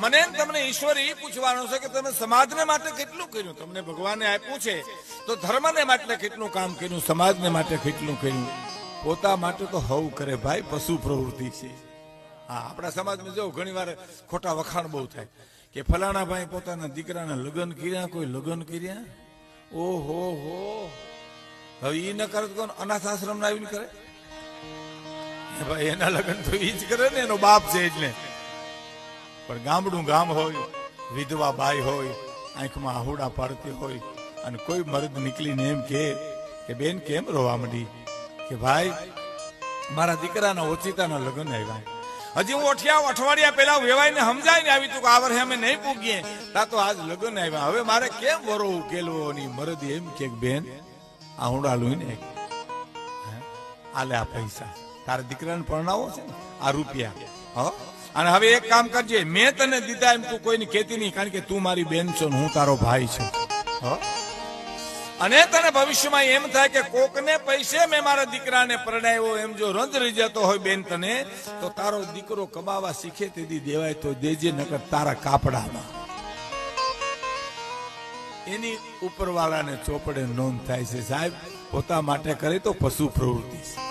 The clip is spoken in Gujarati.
મને તમને ઈશ્વર એ પૂછવાનું છે કે તમે સમાજને માટે કેટલું કર્યું. તમને ભગવાને આપ્યું છે તો ધર્મને માટે કેટલું કામ કર્યું, સમાજને માટે કેટલું કર્યું. પોતા માટે તો હવ કરે ભાઈ, પશુ પ્રવૃત્તિ છે. હા, આપણા સમાજમાં જો ઘણી વાર ખોટા વખાણ બહુ થાય કે ફલાણા ભાઈ પોતાના દીકરાના લગ્ન કર્યા, કોઈ લગ્ન કર્યા. ઓહો હો, હવે ઈ ન કરે તો અનાથ આશ્રમ ના આવીને કરે ભાઈ, એના લગ્ન તો ઈ જ કરે ને, એનો બાપ છે એટલે. પણ ગામડું ગામ હોય, વિધવા બાઈ હોય, આંખમાં આહુડા પાડતી હોય, અને કોઈ મર્દ નીકળીને એમ કે બેન કેમ રોવા માંડી, કે ભાઈ મારા દીકરાના ઓચિતાના લગ્ન આવ્યા. હજી હું અઠવાડિયા પહેલા વેવાઈને સમજાય ને આવી તું કે આ વર્ષે અમે નહીં પૂગીએ, તા તો આજ લગ્ન આવ્યા, હવે મારે કેમ વરો ઉકેલવો. ની મરદ એમ કે બેન આ હુંડા લઈને આલે આ પૈસા, તારા દીકરાને પરણાવો છે ને આ રૂપિયા, હ અને હવે એક કામ કરજે, મેં તને દીધા એમ તું કોઈને કહેતી નહીં, કારણ કે તું મારી બેન છો ને હું તારો ભાઈ છું. અને તને ભવિષ્યમાં એમ થાય કે કોકને પૈસે મેં મારા દીકરાને પરણાવ્યો, એમ જો રંજ રહી જતો હોય બેન તને, તો તારો દીકરો કમાવા શીખે તેથી દેવાય તો દેજે, નકર તારા કાપડામાં. એની ઉપરવાળાને ચોપડે નોંધ થાય છે. સાહેબ પોતા માટે કરે તો પશુ પ્રવૃત્તિ છે.